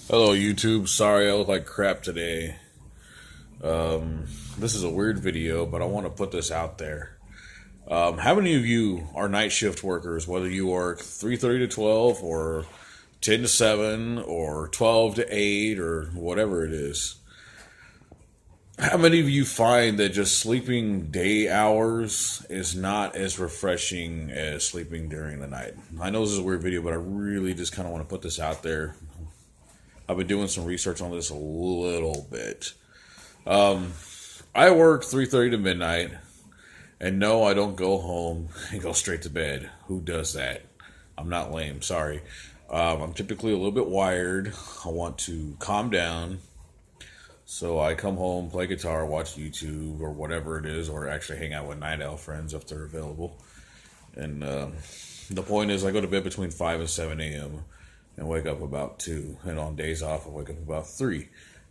Hello YouTube, sorry I look like crap today. This is a weird video, but I want to put this out there. How many of you are night shift workers, whether you work 3:30 to 12 or 10 to 7 or 12 to 8 or whatever it is? How many of you find that just sleeping day hours is not as refreshing as sleeping during the night? I know this is a weird video, but I really just kind of want to put this out there. I've been doing some research on this a little bit. I work 3:30 to midnight, and no, I don't go home and go straight to bed. Who does that? I'm not lame, sorry. I'm typically a little bit wired. I want to calm down, so I come home, play guitar, watch YouTube or whatever it is, or actually hang out with night owl friends if they're available. And the point is, I go to bed between 5 and 7 a.m. and wake up about 2. And on days off, I wake up about 3.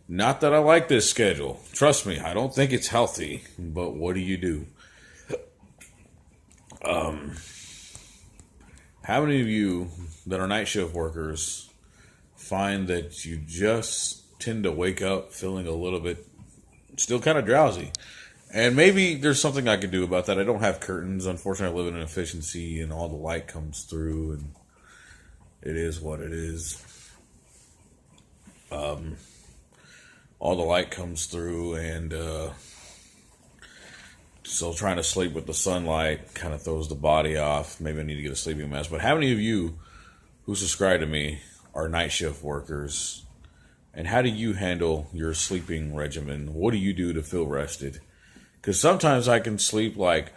Not that I like this schedule. Trust me, I don't think it's healthy. But what do you do? How many of you that are night shift workers find that you just tend to wake up feeling a little bit still kind of drowsy? And maybe there's something I could do about that. I don't have curtains. Unfortunately, I live in an efficiency and all the light comes through and it is what it is. All the light comes through, and so trying to sleep with the sunlight kind of throws the body off. Maybe I need to get a sleeping mask. But how many of you who subscribe to me are night shift workers? And how do you handle your sleeping regimen? What do you do to feel rested? Because sometimes I can sleep like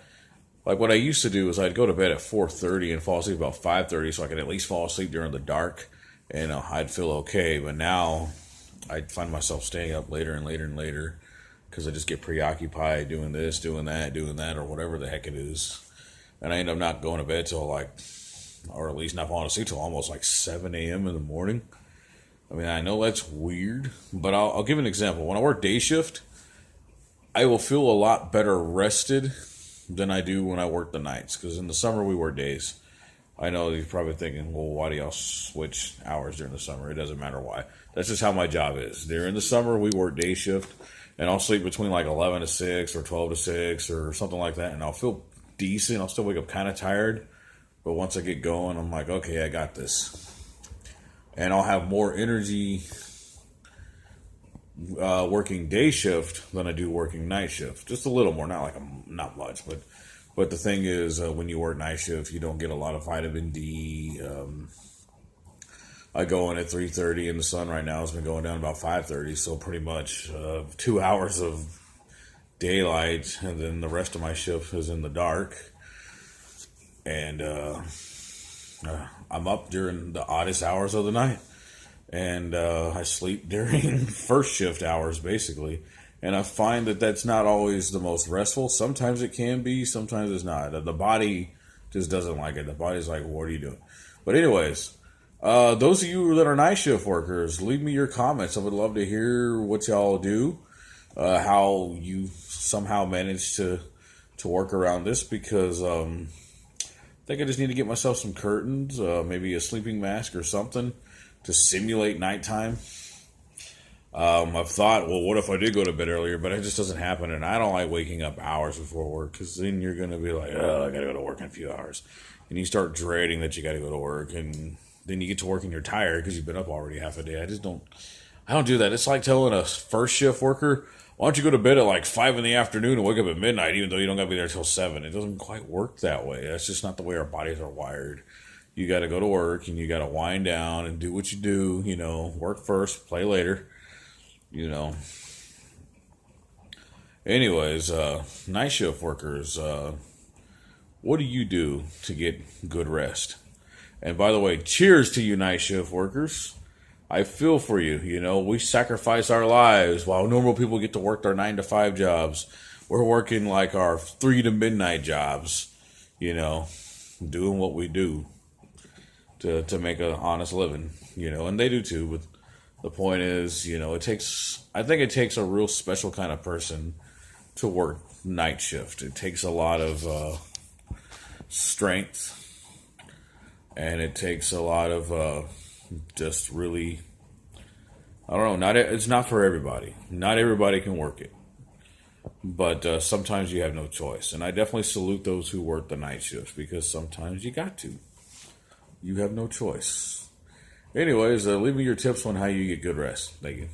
what I used to do is I'd go to bed at 4:30 and fall asleep about 5:30 so I could at least fall asleep during the dark, and I'd feel okay. But now I find myself staying up later and later and later because I just get preoccupied doing this, doing that, or whatever the heck it is. And I end up not going to bed till or at least not falling asleep till almost like 7 a.m. in the morning. I mean, I know that's weird, but I'll give an example. When I work day shift, I will feel a lot better rested than I do when I work the nights. Because in the summer, we work days. I know you're probably thinking, well, why do y'all switch hours during the summer? It doesn't matter why. That's just how my job is. During the summer, we work day shift, and I'll sleep between like 11 to 6 or 12 to 6 or something like that, and I'll feel decent. I'll still wake up kind of tired, but once I get going, I'm like, okay, I got this. And I'll have more energy working day shift than I do working night shift. Just a little more, not much, but the thing is, when you work night shift, you don't get a lot of vitamin D. I go in at 3:30, and the sun right now has been going down about 5:30, so pretty much 2 hours of daylight, and then the rest of my shift is in the dark. And I'm up during the oddest hours of the night, and I sleep during first shift hours, basically. And I find that that's not always the most restful. Sometimes it can be, sometimes it's not. The body just doesn't like it. The body's like, what are you doing? But anyways, those of you that are night shift workers, leave me your comments. I would love to hear what y'all do, how you somehow manage to work around this, because I think I just need to get myself some curtains, maybe a sleeping mask or something to simulate nighttime. I've thought, well, what if I did go to bed earlier? But it just doesn't happen, and I don't like waking up hours before work, because then you're going to be like, oh, I got to go to work in a few hours. And you start dreading that you got to go to work, and then you get to work and you're tired because you've been up already half a day. I don't do that. It's like telling a first shift worker, why don't you go to bed at like 5 in the afternoon and wake up at midnight, even though you don't got to be there till 7. It doesn't quite work that way. That's just not the way our bodies are wired. You got to go to work, and you got to wind down and do what you do, work first, play later, Anyways, night shift workers, what do you do to get good rest? And by the way, cheers to you night shift workers. I feel for you. We sacrifice our lives while normal people get to work their 9 to 5 jobs. We're working like our 3 to midnight jobs, doing what we do to make an honest living, and they do too. But the point is, I think it takes a real special kind of person to work night shift. It takes a lot of strength, and it takes a lot of just really I don't know. It's not for everybody. Not everybody can work it, but sometimes you have no choice. And I definitely salute those who work the night shifts because sometimes you got to. You have no choice. Anyways, leave me your tips on how you get good rest. Thank you.